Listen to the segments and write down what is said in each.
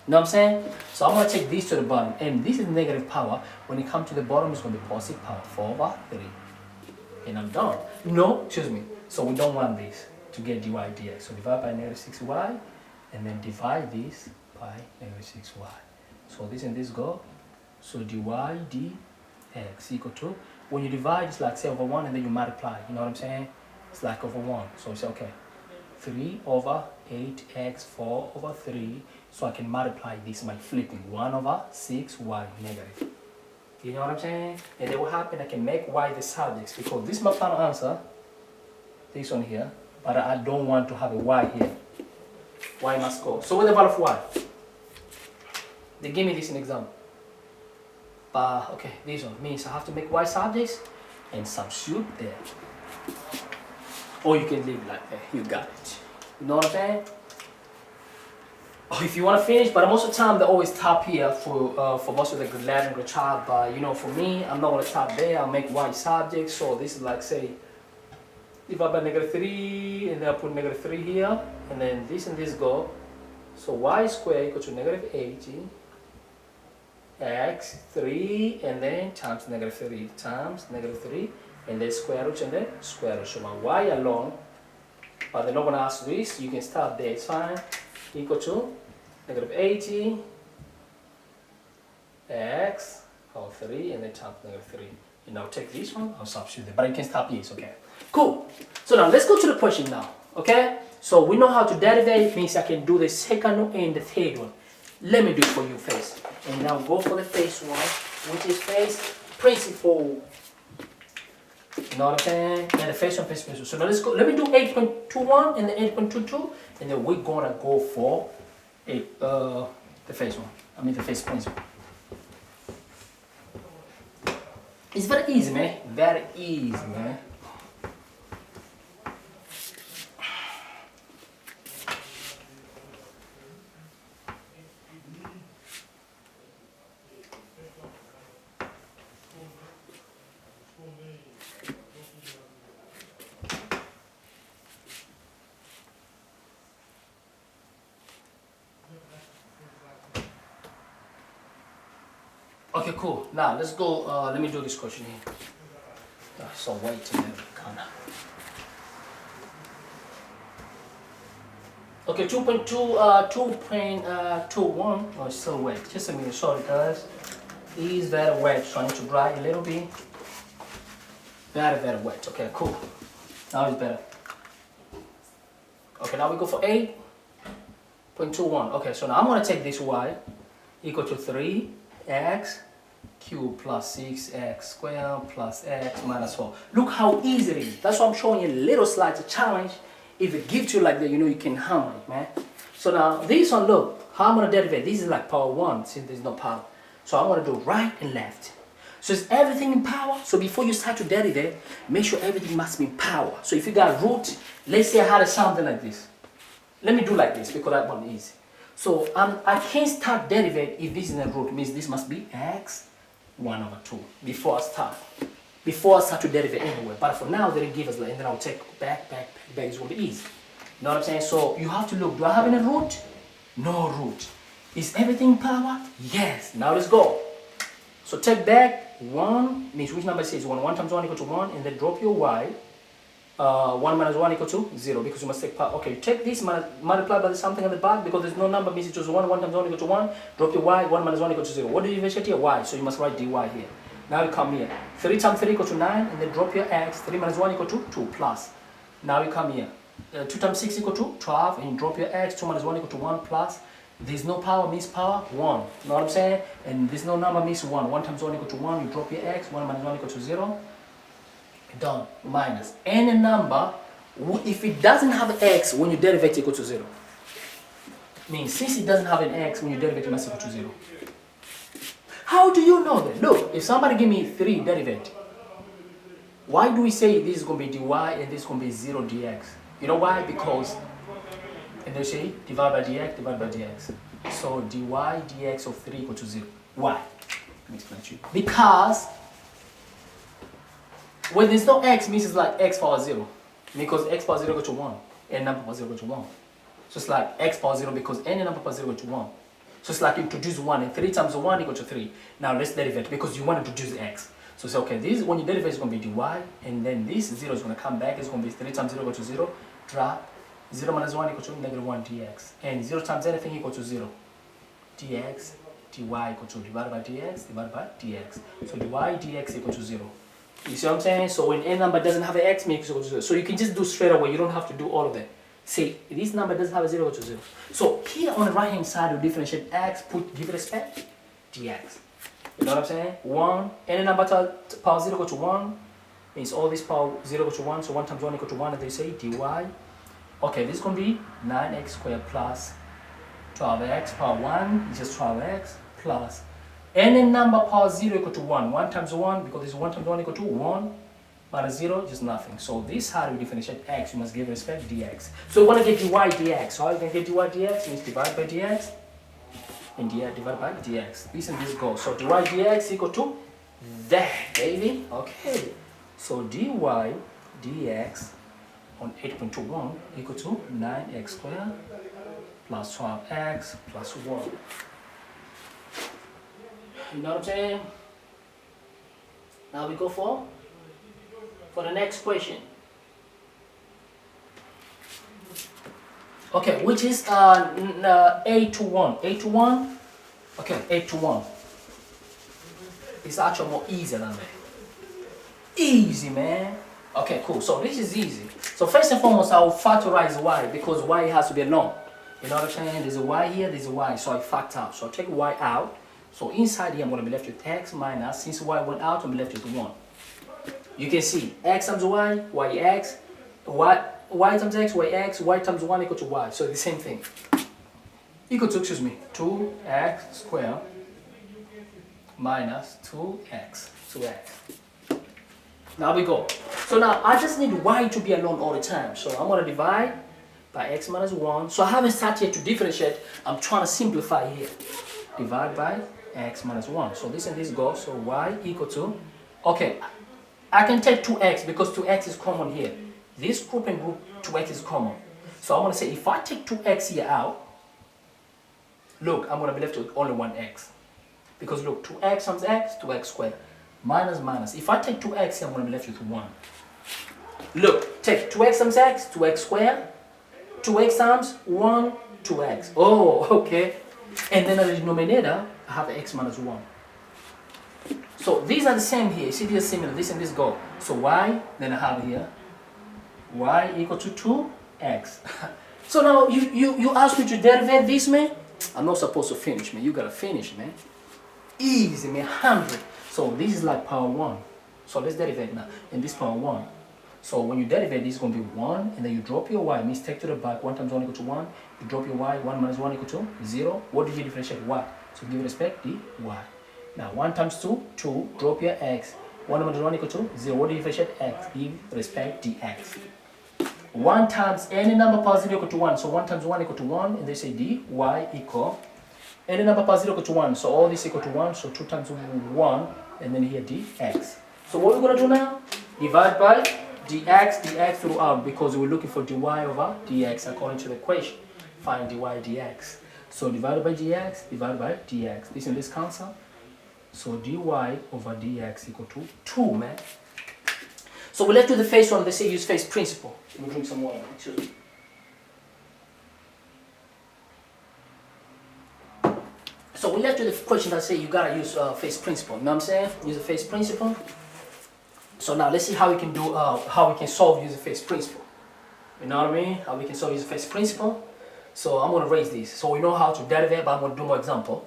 You know what I'm saying? So I'm going to take this to the bottom, and this is negative power. When it comes to the bottom, it's going to be positive power, 4/3. And I'm done. No, excuse me. So we don't want this to get dy dx. So divide by negative 6y, and then divide this by negative 6y. So this and this go. So dy dx equal to, when you divide, it's like say over 1, and then you multiply. You know what I'm saying? It's like over 1. So it's okay. 3/8x, 4/3. So I can multiply this by flipping 1/6y negative. You know what I'm saying? And then what happen, I can make y the subjects, because this is my final answer, this one here, but I don't want to have a y here. Y must go. So what's the value of y? They give me this in example. But okay, this one means I have to make y subjects and substitute there. Or you can leave it like that. You got it. You know what I'm saying? Or if you want to finish, but most of the time they always top here for most of the grade 11 grade 12. But you know, for me, I'm not gonna top there. I'll make y subjects. So this is like say divide by -3, and then I put -3 here, and then this and this go. So y squared equal to -80 x 3, and then times -3 times -3, and then square root and then square root. So my y alone, but they're not gonna ask this. You can start there. It's fine. Equal to -80 x power 3, and then times -3. And now take this one, I'll substitute there. But you can stop here, it's okay. Cool. So now let's go to the question now. Okay? So we know how to derivate, means I can do the second and the third one. Let me do it for you first. And now go for the first one, which is first principle. You know what I'm saying? And the first one, principle. So now let's go. Let me do 8.21 and then 8.22, and then we're gonna go for the first one. I mean the first principle. It's very easy, man. Very easy, man. Okay, cool. Now let's go. Let me do this question here. So wait till kind of. Okay, 2.21. Oh, it's so wet. Just a minute. Sorry, guys. It is very wet, so I need to dry a little bit. Very, very wet. Okay, cool. Now it's better. Okay, now we go for 8.21. Okay, so now I'm gonna take this y equal to 3x cubed plus 6x squared plus x minus 4. Look how easy it is. That's why I'm showing you a little slight challenge. If it gives you like that, you know you can hammer it, man. So now this one, look, how I'm gonna derivate. This is like power 1 since there's no power. So I'm gonna do right and left. So it's everything in power. So before you start to derivate, make sure everything must be in power. So if you got root, let's say I had something like this. Let me do like this because that one is easy. So I can't start derivate if this is a root. Means this must be x 1/2 before I start. Before I start to derivate anyway. But for now, they didn't give us that, and then I'll take back. It's going to be easy. You know what I'm saying? So you have to look. Do I have any root? No root. Is everything power? Yes. Now let's go. So take back 1 means which number says 1? 1 times 1 equal to 1, and then drop your y. 1 minus 1 equal to 0 because you must take power. Okay, take this, multiply by something at the back because there's no number means it was 1. 1 times 1 equal to 1. Drop your y. 1 minus 1 equal to 0. What do you evaluate here? Y. So you must write dy here. Now you come here. 3 times 3 equal to 9, and then drop your x. 3 minus 1 equal to 2 plus. Now you come here. 2 times 6 equal to 12, and you drop your x. 2 minus 1 equal to 1 plus. There's no power means power 1. You know what I'm saying? And there's no number means 1. 1 times 1 equal to 1. You drop your x. 1 minus 1 equal to 0. Done. Minus any number. If it doesn't have x when you derivate equal to 0. Means since it doesn't have an x when you derivate it must equal to 0. How do you know that? Look, if somebody give me 3 derivate, why do we say this is going to be dy and this is going to be 0 dx? You know why? Because, and they say divide by dx, divide by dx. So dy dx of 3 equal to 0. Why? Let me explain to you. Because when there's no x means it's like x power 0. Because x power 0 equal to 1 and number power 0 equal to 1. So it's like x power 0 because any number power 0 equal to 1. So it's like introduce 1, and 3 times 1 equal to 3. Now let's derivate because you want to introduce x. So say, okay, this when you derivate is going to be dy, and then this 0 is going to come back. It's going to be 3 times 0 equal to 0. Drop 0 minus 1 equal to negative 1 dx. And 0 times anything equal to 0. Dx, dy equal to divided by dx, divided by dx. So dy dx equal to 0. You see what I'm saying? So when a number doesn't have an x, make it equal to 0. So you can just do straight away. You don't have to do all of that. Say this number doesn't have a 0 equal to 0. So here on the right hand side, you differentiate x, give it a step, dx. You know what I'm saying? 1, any number to power 0 equal to 1 means all this power 0 equal to 1. So 1 times 1 equal to 1, and they say dy. Okay, this is going to be 9x squared plus 12x power 1 is just 12x plus any number power 0 equal to 1. 1 times 1, because this is 1 times 1 equal to 1 minus 0, just nothing. So this how do we differentiate x? You must give respect dx. So we want to get dy dx. So how you can get dy dx? Means divide by dx and divided by dx. This and this go. So dy dx equal to that, baby. Okay. So dy dx on 8.21 equal to 9x squared plus 12x plus 1. You know what I'm saying? Now we go for the next question. Okay, which is 8 to 1. 8 to 1? Okay, 8 to 1. It's actually more easier than that. Easy, man. Okay, cool. So this is easy. So first and foremost, I will factorize y because y has to be a known. You know what I'm saying? There's a y here, there's a y. So I factor out. So I take y out. So inside here, I'm going to be left with x minus. Since y went out, I'm left with 1. You can see x times y, yx, y times x, yx, y times 1 equal to y. So the same thing. Equal to, 2x squared minus 2x. Now we go. So now I just need y to be alone all the time. So I'm going to divide by x minus 1. So I haven't started to differentiate. I'm trying to simplify here. Divide by x minus 1. So this and this go. So y equal to, okay, I can take 2x because 2x is common here. This group and group 2x is common. So I'm going to say if I take 2x here out, look, I'm going to be left with only 1x. Because look, 2x times x, 2x squared. Minus minus. If I take 2x here, I'm going to be left with 1. Look, take 2x times x, 2x squared. 2x times 1, 2x. Oh, okay. And then at the denominator, I have x minus 1. So these are the same here. See, these are similar. This and this go. So y, then I have here y equal to 2x. So now you ask me to derivate this, man. I'm not supposed to finish, man. You gotta finish, man. Easy, man. 100. So this is like power 1. So let's derivate now. And this power 1. So when you derivate, this is going to be 1. And then you drop your y. Means take to the back. 1 times 1 equal to 1. You drop your y. 1 minus 1 equal to 0. What do you differentiate? Y. So give respect the y. Now 1 times 2, 2. Drop your x. 1 minus 1 equal to 0. What do you differentiate? X. Give respect the x. 1 times any number power 0 equal to 1. So 1 times 1 equal to 1. And they say dy equal any number power 0 equal to 1. So all this equal to 1. So 2 times 1. And then here dx. So what we're going to do now? Divide by dx throughout because we're looking for dy over dx according to the equation. Find dy dx. So divided by dx, divided by dx. This and this cancel. So dy over dx equal to 2, man. So we're left with the first one. They say use first principle. Let me drink some water. Excuse me. So we're left with the question that say you gotta use first principle. You know what I'm saying? Use the first principle. So now let's see how we can do how we can solve using first principle. You know what I mean? How we can solve using first principle. So I'm gonna raise this. So we know how to derivate, but I'm gonna do more example.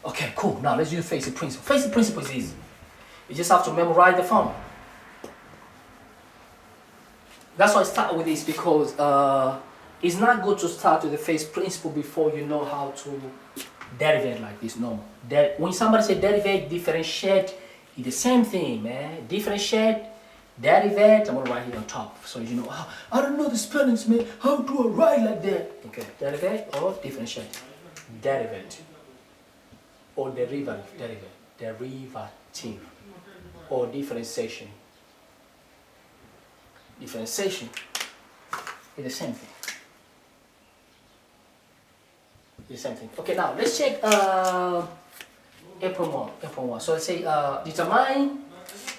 Okay, cool. Now let's use first principle. First principle is easy. You just have to memorize the formula. That's why I start with this because it's not good to start with the first principle before you know how to derivate like this. No. When somebody say derivate, differentiate, it's the same thing, man. Differentiate, derivate. I'm gonna write here on top so you know. Oh, I don't know the spellings, man. How do I write like that? Okay, derivate or differentiate, derivate or derivative, derivative or differentiation. Differentiation is the same thing. the same thing. Okay, now let's check April 1. So let's say determine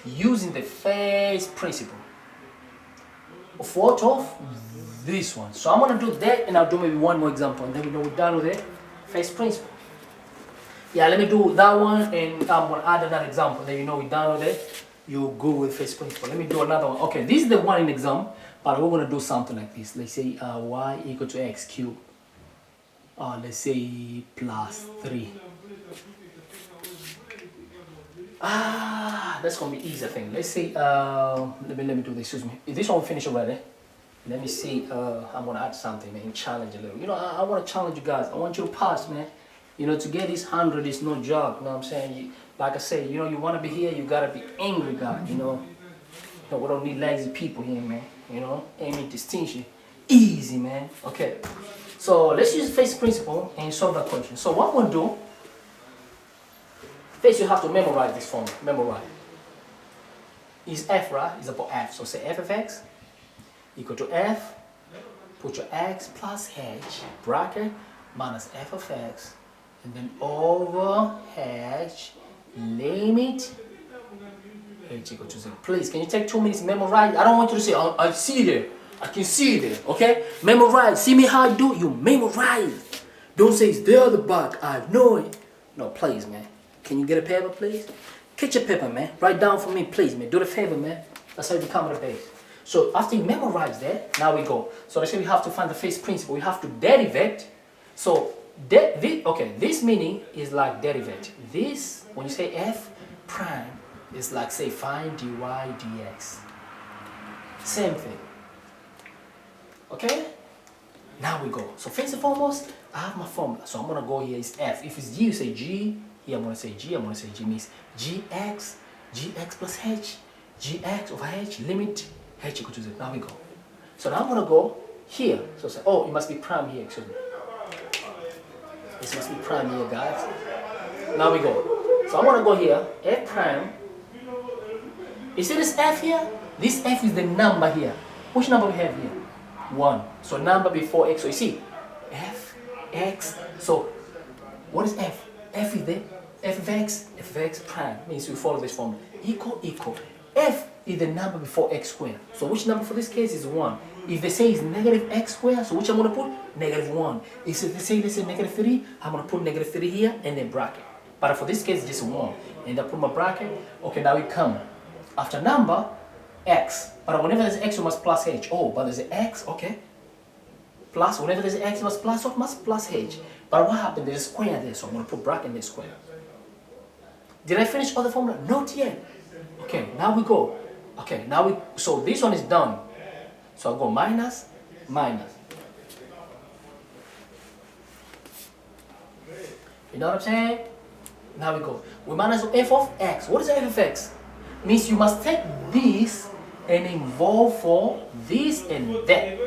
using the first principle of what of this one. So I'm gonna do that and I'll do maybe one more example and then we know we're done with the first principle. Yeah, let me do that one and I'm gonna add another example. Then you know we're done with it. You go with first principle. Let me do another one. Okay, this is the one in exam, but we're gonna do something like this. Let's say y equal to x cubed. Let's say plus 3. That's gonna be easy thing. Let's say let me do this. Excuse me. If this one finish already, let me see. I'm gonna add something, man. Challenge a little. You know, I want to challenge you guys. I want you to pass, man. You know, to get this 100 is no joke. You know what I'm saying? Like I say, you know, you want to be here, you gotta be angry, guy. You know, we don't need lazy people here, man. You know, aiming distinction, easy, man. Okay. So let's use first principle and solve that question. So what I'm gonna do? First, you have to memorize this formula. Memorize. Is f, right? Is about f. So say f of x equal to f. Put your x plus h bracket minus f of x, and then over h limit h equal to 0. Please, can you take 2 minutes to memorize? I don't want you to say, I see there. I can see there. Okay? Memorize. See me how I do? You memorize. Don't say it's there at the back. I know it. No, please, man. Can you get a paper, please? Get your paper, man. Write down for me, please, man. Do the favor, man. That's how you become the base. So after you memorize that, now we go. So let's say we have to find the first principle. We have to derivate. So this meaning is like derivate. This, when you say f prime, is like say find dy dx. Same thing. Okay? Now we go. So first and foremost, I have my formula. So I'm gonna go here is f. If it's g, you say g. Here I'm gonna say g. I'm gonna say g means gx plus h, gx over h limit h equal to 0. Now we go. So now I'm gonna go here. So say, oh, it must be prime here. Excuse me. This must be prime here, guys. Now we go. So I'm gonna go here. F prime. You see this f here? This f is the number here. Which number we have here? 1. So number before x. So you see, f x. So what is f? F is the f of x prime means we follow this formula. Equal. F is the number before x squared. So which number for this case is 1? If they say it's negative x squared, so which I'm going to put? Negative 1. If they say negative 3, I'm going to put negative 3 here and then bracket. But for this case, it's just 1. And I put my bracket. Okay, now we come. After number, x. But whenever there's x, you must plus h. Oh, but there's an x, okay. Plus, whenever there's an x, you must plus what? Must plus h. But what happened? There's a square there, so I'm going to put bracket in the square. Did I finish all the formula? Not yet. Okay, now we go. Okay, so this one is done. So I'll go minus. You know what I'm saying? Now we go. We minus f of x. What is f of x? Means you must take this and involve for this and that.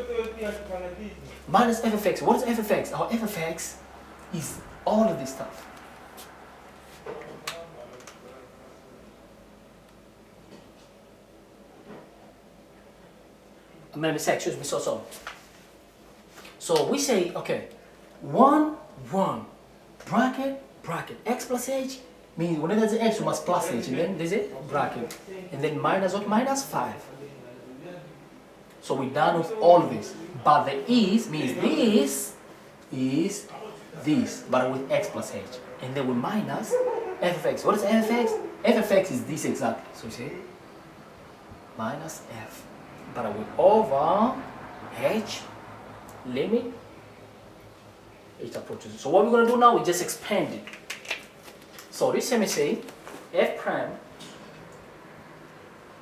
Minus f of x. What is f of x? Our f of x is all of this stuff. Excuse me, so we say, okay, 1, bracket, x plus h, means whenever there's an x, you must plus h, and then there's a bracket, and then minus what? Minus 5. So we're done with all of this. But the is means this is this, but with x plus h. And then we minus f of x. What is f of x? F of x is this exactly. So you see, minus f. But with over h limit h approaches. So what we're going to do now, we just expand it. So this let me say f prime.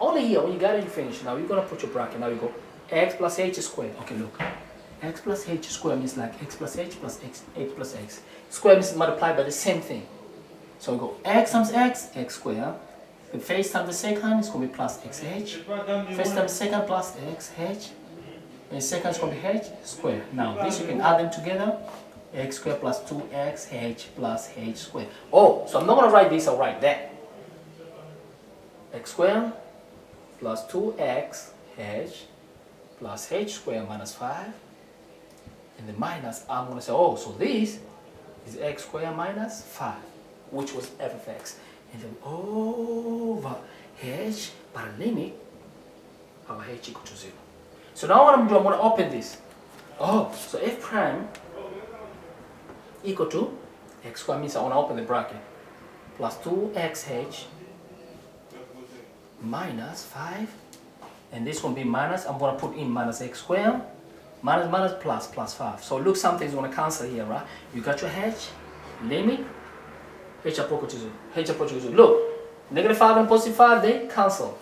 Only here, when you got it, you finish. Now you're going to put your bracket. Now you go x plus h squared. Okay, look. X plus h squared means like x plus h plus h plus x. Square means multiplied by the same thing. So we go x times x squared. The first times the second is going to be plus xh. First times second plus xh. And second is going to be h squared. Now this you can add them together. X squared plus 2xh plus h squared. Oh, so I'm not going to write this, I'll write that. X squared plus 2xh plus h squared minus 5. And the minus, I'm going to say, oh, so this is x squared minus 5, which was f of x. And then over h, but limit our h equal to 0. So now what I'm doing, I'm going to open this. Oh, so f prime equal to x squared means I want to open the bracket. Plus 2xh minus 5. And this will be minus, I'm going to put in minus x squared. Minus minus plus plus 5. So look, something's going to cancel here, right? You got your h, limit, h approach to 0. H approach to 0. Look, negative 5 and positive 5, they cancel.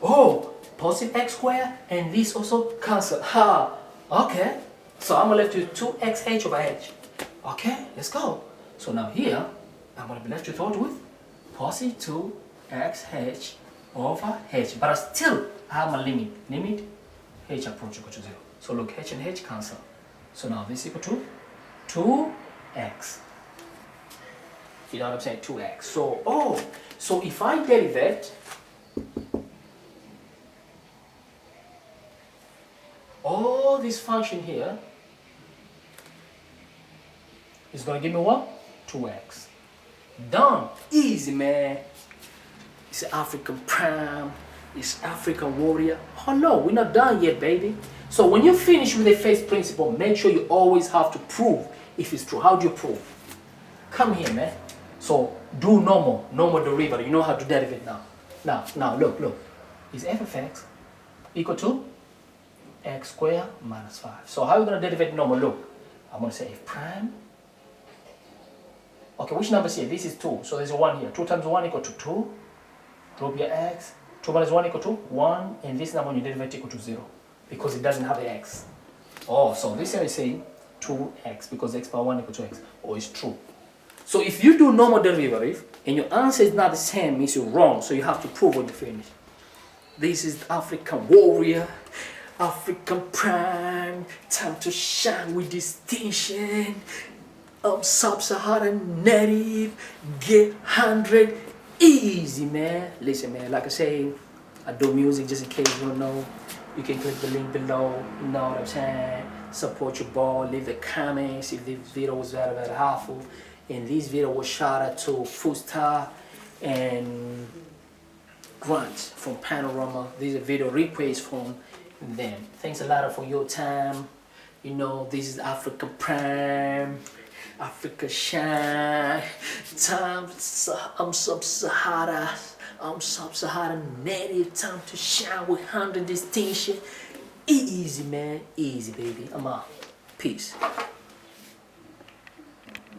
Oh, positive x squared and this also cancel. Ha! Okay. So I'm left with 2xh over h. Okay, let's go. So now here, I'm going to be left with positive 2xh over h. But I still have my limit. Limit h approach equal to 0. So look, h and h cancel. So now this equal to 2x. You know what I'm saying? 2x. So, oh, so if I derivate all this function here, it's going to give me what? 2x. Done. Easy, man. It's African prime. It's African warrior. Oh no, we're not done yet, baby. So when you finish with the first principle, make sure you always have to prove if it's true. How do you prove? Come here, man. So do normal derivative. You know how to derivate now. Now, look. Is f of x equal to x squared minus 5. So how are you going to derivate normal? Look, I'm going to say f prime. Okay, which number is here? This is 2. So there's a 1 here. 2 times 1 equal to 2. Drop your x. 2 minus 1 equal to 1. And this number when you derivate equal to 0. Because it doesn't have the x. Oh, so this here is saying 2x. Because x power 1 equal to x. Oh, it's true. So if you do normal derivative and your answer is not the same, means you're wrong. So you have to prove when you finish. This is African warrior. African prime. Time to shine with distinction. Sub-Saharan native. Get 100. Easy, man. Listen, man, like I say, I do music just in case you don't know. You can click the link below. You know what I'm saying? Support your boy. Leave the comments if this video was very, very helpful. And this video was shout out to Fusta and Grant from Panorama. This is a video request from them. Thanks a lot for your time. You know, this is Africa Prime. Africa shine. Time, I'm sub-Sahara. I'm sub-Saharan native. Time to shine with 100 distinction. Easy, man. Easy, baby. I'm out. Peace.